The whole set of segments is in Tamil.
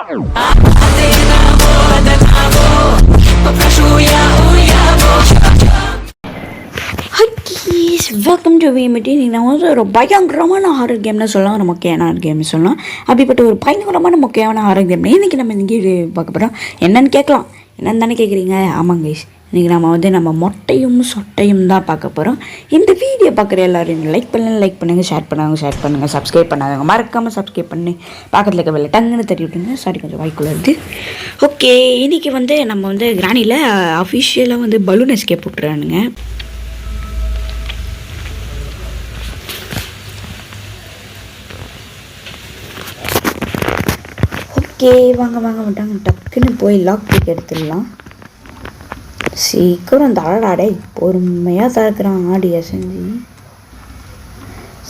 Welcome to VMT. நீங்கள் வந்து ஒரு பயங்கரமான ஹாரர் கேம்னு சொல்லலாம், ஒரு மொக்கையான கேம்னு சொல்லலாம். அப்படிப்பட்ட ஒரு பயங்கரமான மொக்கையான ஹாரர் கேம் இன்றைக்கி நம்ம இங்கே பார்க்க போகிறோம். என்னென்னு கேட்கலாம், என்னென்னு தானே கேட்குறீங்க? ஆமாங்க கைஸ், இன்றைக்கி நம்ம மொட்டையும் சொட்டையும் தான் பார்க்க போகிறோம். இந்த வீடியோ பார்க்குற எல்லோரும் லைக் பண்ணுங்கள், ஷேர் பண்ணுங்கள், சப்ஸ்கிரைப் பண்ணாதவங்க மறக்காமல் சப்ஸ்கிரைப் பண்ணி பக்கத்தில் இருக்க வெளில டங்குன்னு தட்டி விட்டுருங்க. சாரி, கொஞ்சம் வாய்க்குள்ளே இருக்குது. ஓகே, இன்றைக்கி வந்து நம்ம வந்து கிரானியில் அஃபிஷியலாக வந்து பலூன் எஸ்கேப் விட்டுறானுங்க. ஓகே, வாங்க விட்டாங்க. டக்குன்னு போய் லாக் பிக் எடுத்துடலாம். சீக்கிரம் தாடாடே, பொறுமையாக திறக்கிறான் ஆடியை செஞ்சு.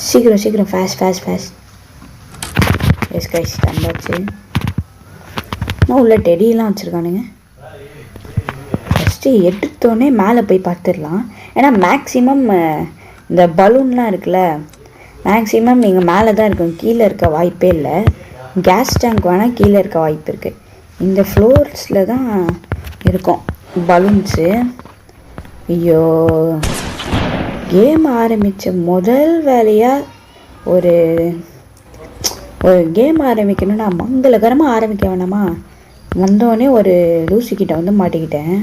சீக்கிரம் ஃபேஸ்ட். S guys, தந்தாச்சு. நான் உள்ள டெடியெல்லாம் வச்சுருக்கானுங்க. ஃபஸ்ட்டு எடுத்தோடனே மேலே போய் பார்த்துடலாம். ஏன்னா மேக்ஸிமம் இந்த பலூன்லாம் இருக்குல்ல, மேக்ஸிமம் இங்கே மேலே தான் இருக்கும், கீழே இருக்க வாய்ப்பே இல்லை. கேஸ் டேங்க் வேணால் கீழே இருக்க வாய்ப்பு இருக்குது. இந்த ஃப்ளோர்ஸில் தான் இருக்கும் பலூன்ஸு. ஐயோ, கேம் ஆரம்பித்த முதல் வேலையாக ஒரு கேம் ஆரம்பிக்கணும்னா மங்களகரமாக ஆரம்பிக்க வேணாமா? வந்தோடனே ஒரு லூசிக்கிட்ட வந்து மாட்டிக்கிட்டேன்.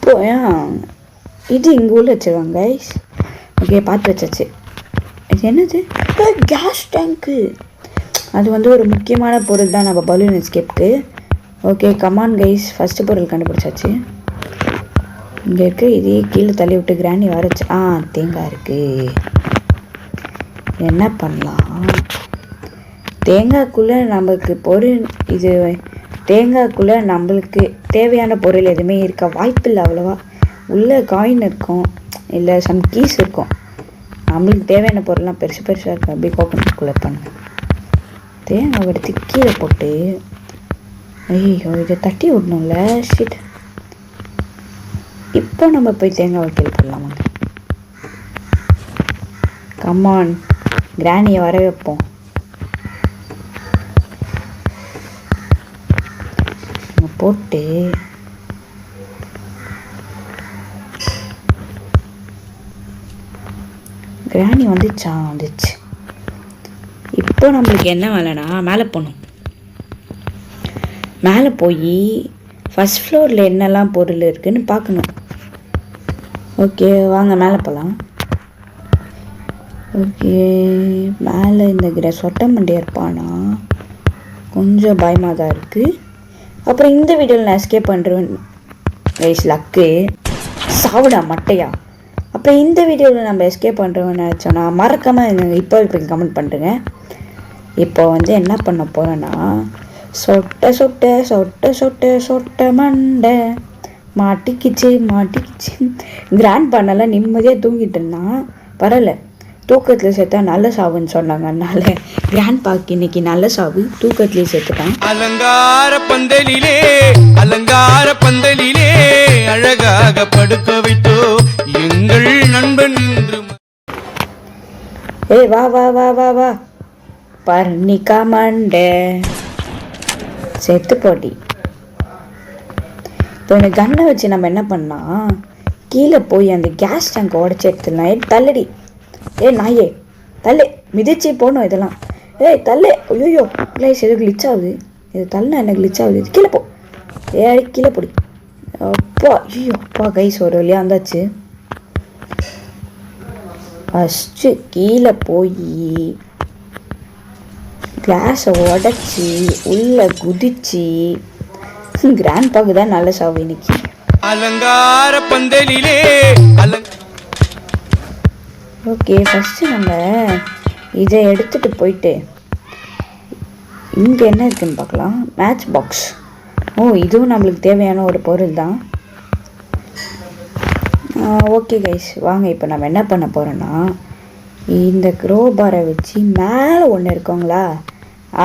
போயா இது இங்கே உள்ள வச்சுருவாங்க கைஸ். ஓகே, பார்த்து வச்சாச்சு. இது என்னது? Gas tank. அது வந்து ஒரு முக்கியமான பொருள் தான் நம்ம பலூன் எஸ்கேப்க்கு. ஓகே, கமான் கைஸ், ஃபஸ்ட்டு பொருள் கண்டுபிடிச்சாச்சு. இங்கே இருக்குது, இதே கீழே தள்ளி விட்டு கிராணி வரைச்சி. தேங்காய் இருக்குது. என்ன பண்ணலாம்? தேங்காய்க்குள்ளே நம்மளுக்கு பொருள் இது தேங்காய்க்குள்ளே நம்மளுக்கு தேவையான பொருள் எதுவுமே இருக்க வாய்ப்பு இல்லை அவ்வளோவா. உள்ளே காயின் இருக்கும், இல்லை சம் கீஸ் இருக்கும். நம்மளுக்கு தேவையான பொருள்லாம் பெருசாக இருக்குது. அப்படியே கோகனட்குள்ளே பண்ணுங்க. தேங்காய் எடுத்து கீழே போட்டு, ஐயோ இதை தட்டி விடணும்ல. ஷிட். இப்போ நம்ம போய் தேங்காய் வைக்கல் போடலாமாங்க? கம்மான், கிராணியை வர வைப்போம். போட்டு கிராணி வந்துச்சு. இப்போ நம்மளுக்கு என்ன வேலைனா, மேலே போகணும். மேலே போய் ஃபஸ்ட் ஃப்ளோரில் என்னெல்லாம் பொருள் இருக்குதுன்னு பார்க்கணும். ஓகே, வாங்க மேலே போகலாம். ஓகே, மேலே இந்த சொட்டை மண்டி இருப்பானா கொஞ்சம் பயமாக தான் இருக்குது. அப்புறம் இந்த வீடியோவில் நான் எஸ்கேப் பண்ணுறேன் கைஸ். லக்கு சாவுடா மட்டையா. அப்புறம் இந்த வீடியோவில் நம்ம எஸ்கேப் பண்ணுறோன்னு நினச்சோன்னா மறக்காமல் இப்போ கமெண்ட் பண்ணுறேங்க. இப்போ வந்து என்ன பண்ண போகிறேன்னா, சொட்டை மண்டை மாட்டிக்கிச்சு. கிராண்ட் பண்ணலாம் நிம்மதியாக தூங்கிட்டு இருந்தான். பரவாயில்ல, தூக்கத்தில் சேர்த்தா நல்ல சாவுன்னு சொன்னாங்க. அதனால கிராண்ட் பாக்கு இன்னைக்கு நல்ல சாவு, தூக்கத்துலேயே சேர்த்துட்டான். அலங்கார பந்தலிலே அழகாக படுக்க வைத்தோ எங்கள் நண்பன். ஏய் வா பர்ணிகா மண்டை செத்து போட்டி. இப்போ இந்த கண்ணை வச்சு நம்ம என்ன பண்ணலாம், கீழே போய் அந்த கேஸ் டேங்க் உடச்சி எடுத்துடலாம். தள்ளடி, நாயே தள்ளு, மிதிச்சு போகணும் இதெல்லாம். தள்ளு. ஐயோ ப்ளீஸ், எது கிளிச் ஆகுது? இது தள்ளு, என்ன கிளிச் ஆகுது? இது கீழே போ. கீழே போடி. அப்பா கைஸ், ஒரு வழியாக வந்தாச்சு. ஃபஸ்ட்டு கீழே போய் கிளாஸை உடச்சி உள்ளே குதிச்சு கிராண்ட் பாக்கு தான் நல்ல சாவு இன்னைக்கு. அலங்கார பந்தலிலே. ஓகே, ஃபஸ்ட்டு நம்ம இதை எடுத்துகிட்டு போயிட்டு இங்கே என்ன இருக்குதுன்னு பார்க்கலாம். Match box. இதுவும் நம்மளுக்கு தேவையான ஒரு பொருள் தான். ஓகே கைஸ், வாங்க இப்போ நம்ம என்ன பண்ண போகிறோன்னா, இந்த க்ரோபாரை வச்சு மேலே ஒன்று இருக்கோங்களா,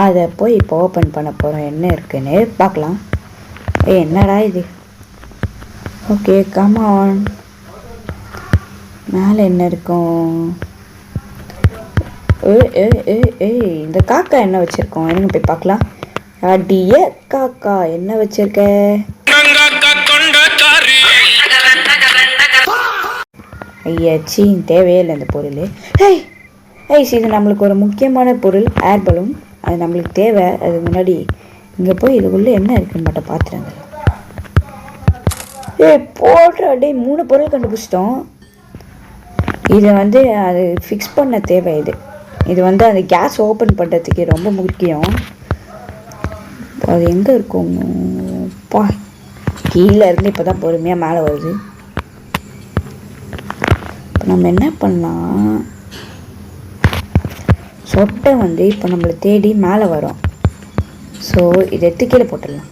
அதை போய் இப்போ ஓப்பன் பண்ண போகிறோம். என்ன இருக்குன்னு பார்க்கலாம். என்னடா இது? Okay, come on. மேலே என்ன இருக்கும்? இந்த காக்கா என்ன வச்சுருக்கோம்? என்னங்க போய் பார்க்கலாம். அடிய காக்கா என்ன வச்சிருக்க? ஐயாச்சி தேவையே இல்லை இந்த பொருள். இது நம்மளுக்கு ஒரு முக்கியமான பொருள், ஏர் பலூன். அது நம்மளுக்கு தேவை. அதுக்கு முன்னாடி இங்கே போய் இதுக்குள்ளே என்ன இருக்குன்னு மட்டும் பார்த்துருங்க. போடுற 3 பொருள் கண்டுபிடிச்சிட்டோம். இது வந்து அது ஃபிக்ஸ் பண்ண தேவை. இது வந்து அந்த கேஸ் ஓப்பன் பண்ணுறதுக்கு ரொம்ப முக்கியம். அது எங்கே இருக்கும்? கீழே இருந்து இப்போ தான் பொறுமையாக மேலே வருது. இப்போ நம்ம என்ன பண்ணலாம், சொட்டை வந்து இப்போ நம்மளை தேடி மேலே வரும். ஸோ இதை எடுத்து கீழே போட்டுடலாம்.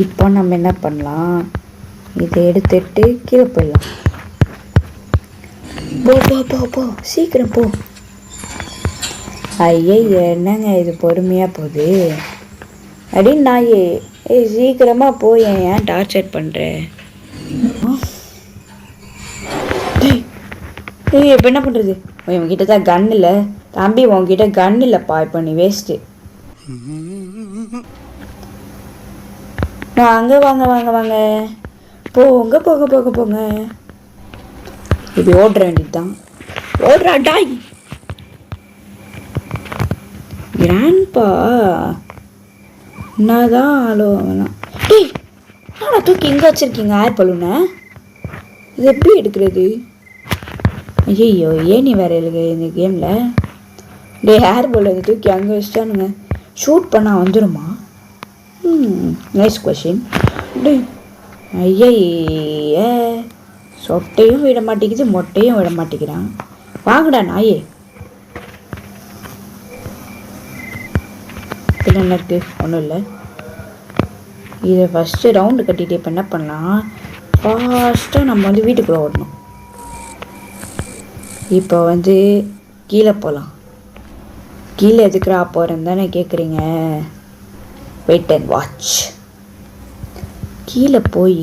இப்போ நம்ம என்ன பண்ணலாம், இதை எடுத்துட்டு கீழே போயிடலாம். போ சீக்கிரம் போ. ஐயே என்னங்க இது பொறுமையாக போகுது. அப்படின்னு நாயே சீக்கிரமாக போய் ஏன் டார்ச்சர் பண்ணுறேன்? இப்போ என்ன பண்ணுறது? இவன்கிட்ட தான் கன் இல்லை தம்பி, உன்கிட்ட கன் இல்லைப்பா. இப்போ நீ வேஸ்ட்டு. அங்கே வாங்க போங்க. இது ஓடுற வேண்டியது தான். ஓடுறா டாய். கிராண்ட்பா என்னதான் ஆளோ வேணாம். ஆனால் தூக்கி இங்கே வச்சுருக்கீங்க ஏர் பலூனை. இது எப்படி எடுக்கிறது? ஐயோ ஏன் நீ வேறு இருக்கு இந்த கேமில்? ஏர் பலூன் தூக்கி அங்கே வச்சிட்டானுங்க. ஷூட் பண்ணால் வந்துடுமா? Nice question. ஐய சொட்டையும் விட மாட்டேங்குது, மொட்டையும் விட மாட்டேங்கிறான். வாங்கடா நாயே. என்ன இருக்கு? ஒன்றும் இல்லை. இதை ஃபஸ்ட்டு ரவுண்டு கட்டிட்டு இப்போ என்ன பண்ணலாம், ஃபாஸ்ட்டாக நம்ம வந்து வீட்டுக்குள்ளே ஓடணும். இப்போ வந்து கீழே போகலாம். கீழே எதுக்குறா போகிறேன்னு தானே கேட்குறீங்க? Wait and watch. கீழே போய்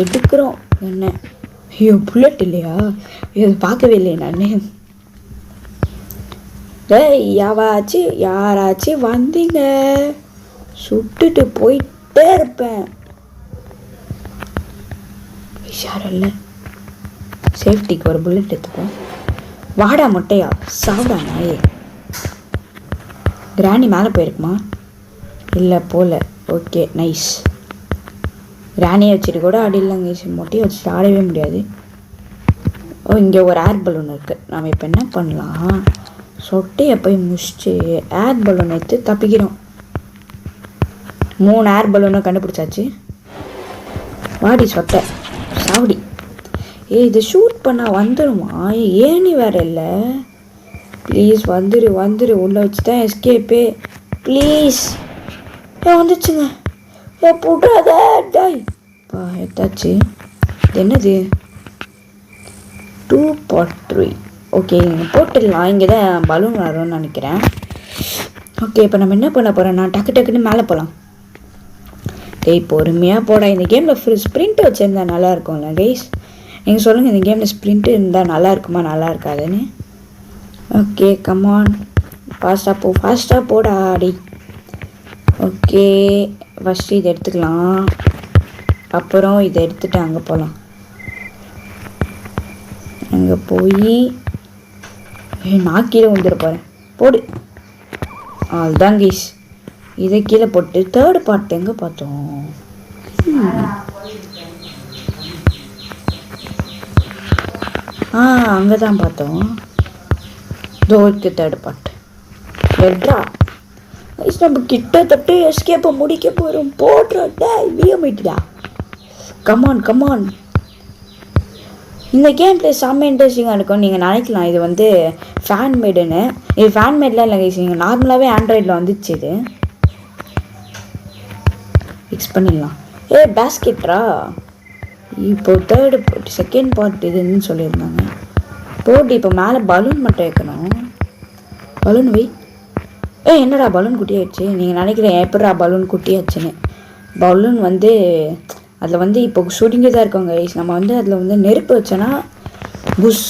எடுக்கிறோம். என்ன ஐயோ புல்லட் இல்லையா? இது பார்க்கவே இல்லையே நான். யாராச்சும் வந்தீங்க சுட்டுட்டு போயிட்டே இருப்பேன். உஷாரில்ல, சேஃப்டிக்கு ஒரு புல்லட் எடுத்துப்போம். வாடா மொட்டையா, சாப்பிடா நாயே. கிராணி மேலே போயிருக்குமா? இல்லை போல. Okay nice. கிராணியை வச்சுட்டு கூட ஆடிடலாங்க. மொட்டையை வச்சுட்டு ஆடவே முடியாது. இங்கே ஒரு ஏர் பலூன் இருக்குது. நம்ம இப்போ என்ன பண்ணலாம், சொட்டையை போய் முடிச்சுட்டு ஏர் பலூன் எடுத்து தப்பிக்கிறோம். 3 ஏர் பலூனை கண்டுபிடிச்சாச்சு. வாடி சொட்டை சாவடி. இதை ஷூட் பண்ணால் வந்துடுமா? ஏனி வேற இல்லை. ப்ளீஸ் வந்துரு. உள்ளே வச்சு தான் எஸ்கேப்பே. ப்ளீஸ் வந்துச்சுங்க. போட்டாத டாய். எடுத்தாச்சு. என்னது 2.3. ஓகே போட்டுடலாம். இங்கே தான் பலூன் வரும்னு நினைக்கிறேன். ஓகே இப்போ நம்ம என்ன பண்ண போகிறோம், நான் டக்குன்னு மேலே போகலாம். பொறுமையாக போட. இந்த கேமில் ஸ்ப்ரிண்ட் வச்சுருந்தா நல்லா இருக்கும்ல கைஸ்? நீங்கள் சொல்லுங்கள், இந்த கேமில் ஸ்ப்ரிண்ட்டு இருந்தால் நல்லா இருக்குமா நல்லா இருக்காதுன்னு? ஓகே கமான், ஃபாஸ்ட்டாக போடா அடி. ஓகே ஃபஸ்ட்டு இதை எடுத்துக்கலாம். அப்புறம் இதை எடுத்துகிட்டு அங்கே போகலாம். அங்கே போய் நான் கீழே வந்துட போகிறேன். போடு. அதுதான் கைஸ். இதை கீழே போட்டு தேர்ட் பார்ட் எங்கே பார்த்தோம்? அங்கே தான் பார்த்தோம். தோக்கு தேர்ட் பார்ட் வெட்ரா. நம்ம கிட்டத்தட்ட எஸ்கேப்பை முடிக்க போகிறோம். போடுறா வியமிட்டுடா. கமான். இந்த கேம் பிளே செம்ம இன்ட்ரெஸ்டிங்காக இருக்கும். நீங்கள் நினைக்கலாம் இது வந்து ஃபேன் மேடுன்னு. இது ஃபேன் மேட்லாம் இல்லை கைஸ், நீங்கள் நார்மலாகவே ஆண்ட்ராய்டில் வந்துச்சு. இது ஃபிக்ஸ் பண்ணிடலாம். பேஸ்கெட்ரா. இப்போ செகண்ட் பார்ட் இதுன்னு சொல்லியிருந்தாங்க. போட்டு இப்போ மேலே பலூன் மட்டும் வைக்கணும். பலூன் வை. என்னடா பலூன் குட்டியாயிடுச்சு? நீங்கள் நினைக்கிறேன் எப்படா பலூன் குட்டியாச்சுன்னு. பலூன் வந்து அதில் வந்து இப்போ சுருங்கி தான் இருக்கோங்க கைஸ். நம்ம வந்து அதில் வந்து நெருப்பு வச்சோன்னா புஷ்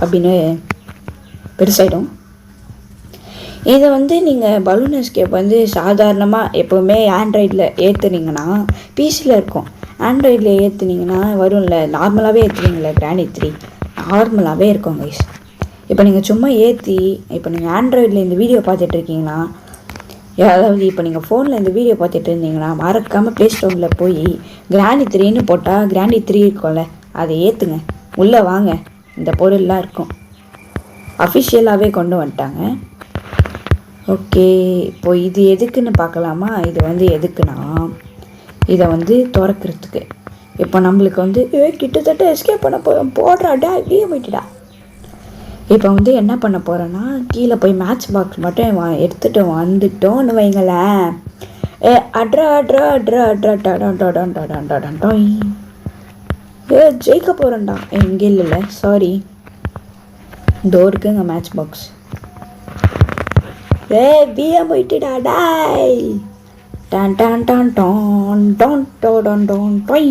அப்படின்னு பெருசாகிடும். இதை வந்து நீங்கள் பலூன் எஸ்கேப் வந்து சாதாரணமாக எப்போவுமே ஆண்ட்ராய்டில் ஏற்றுனீங்கன்னா பிசியில் இருக்கும். ஆண்ட்ராய்டில் ஏற்றுனீங்கன்னா வரும்ல, நார்மலாகவே ஏற்றுனீங்களே கிரானைட் 3 நார்மலாகவே இருக்கும் கைஸ். இப்போ நீங்கள் சும்மா ஏற்றி இப்போ நீங்கள் ஆண்ட்ராய்டில் இந்த வீடியோ பார்த்துட்ருக்கீங்கன்னா, அதாவது இப்போ நீங்கள் ஃபோனில் இந்த வீடியோ பார்த்துட்டு இருந்தீங்கன்னா மறக்காமல் ப்ளே ஸ்டோரில் போய் கிரானைட் 3ன்னு போட்டால் கிரானைட் 3 இருக்கும்ல, அதை ஏற்றுங்க. உள்ளே வாங்க, இந்த பொருள்லாம் இருக்கும். அஃபிஷியலாகவே கொண்டு வந்துட்டாங்க. ஓகே, இப்போ இது எதுக்குன்னு பார்க்கலாமா? இது வந்து எதுக்குன்னா இதை வந்து திறக்கிறதுக்கு. இப்போ நம்மளுக்கு வந்து கிட்டத்தட்ட எஸ்கேப் பண்ண போடுறாடா இப்படியே போயிட்டுடா. இப்போ வந்து என்ன பண்ண போகிறேன்னா கீழே போய் மேட்ச் பாக்ஸ் மட்டும் எடுத்துகிட்டு வந்துட்டோன்னு வைங்களேன். அட்ரா அட்ரா அட்ரா அட்ரா டடான் ஜெயிக்க போகிறேன்டா. எங்கே இல்லைல்ல, சாரி, இதோ இருக்குங்க மேட்ச் பாக்ஸ். பிஎம் போயிட்டுடா டாய். டான் டான் டான் டான் டான் டான் டான் டொய்.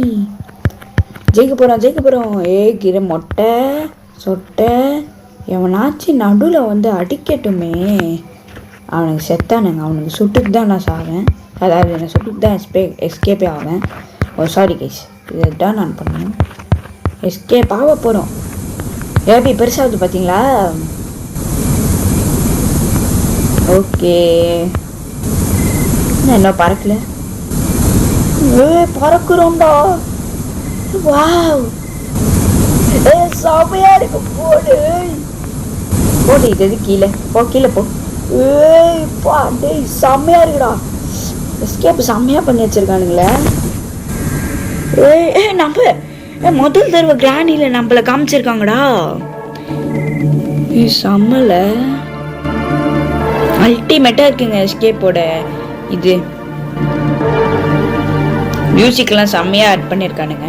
ஜெயிக்க போகிறோம். கிர மொட்டை சொட்டை எவனாச்சும் நடுவில் வந்து அடிக்கட்டுமே. அவனுக்கு செத்தானுங்க, அவனுக்கு சுட்டுக்கு தான் நான் சாவேன். அதாவது என்னை சுட்டுக்கு தான் எஸ்கேப்பே ஆவேன். சாரி கைஸ், இதுதான் நான் பண்ணேன். எஸ்கேப் ஆக போகிறோம். எப்படி பெருசாகுது பார்த்தீங்களா? ஓகே, என்ன பறக்கல? பறக்குறோம்டா. வாவ், செமையா இருக்கு. போடு இது கீழே போ. செம்மையா இருக்குடா. எஸ்கேப் செம்மையா பண்ணி வச்சிருக்கானுங்களே. நம்ம முதல் தடவை கிரானியில் நம்மள காமிச்சிருக்காங்கடா. செம்மல அல்டிமேட்டாக இருக்குங்க எஸ்கேப்போட இது. மியூசிக்லாம் செம்மையாக ஆட் பண்ணியிருக்கானுங்க.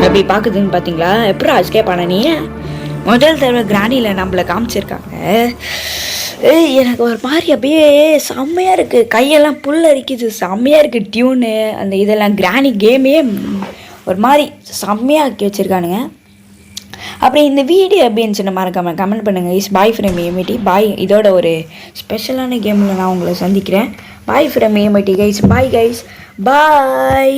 எப்படி பார்க்குதுன்னு பார்த்தீங்களா? எப்போ எஸ்கேப் ஆன நீ? முதல் தடவை கிரானியில் நம்மளை காமிச்சிருக்காங்க. எனக்கு ஒரு மாதிரி அப்படியே செம்மையாக இருக்குது. கையெல்லாம் புல் அரிக்குது. செம்மையாக இருக்குது டியூனு, அந்த இதெல்லாம். கிரானி கேமே ஒரு மாதிரி செம்மையாக ஆக்கி வச்சுருக்கானுங்க. அப்புறம் இந்த வீடியோ அப்படின்னு சொன்ன மறக்காம கமெண்ட் பண்ணுங்கள் கைஸ். Bye from ஏமிட்டி. பாய். இதோட ஒரு ஸ்பெஷலான கேமில் நான் உங்களை சந்திக்கிறேன். பாய் ஃப்ரம் ஏமிட்டி கைஸ். பாய் கைஸ், பாய்.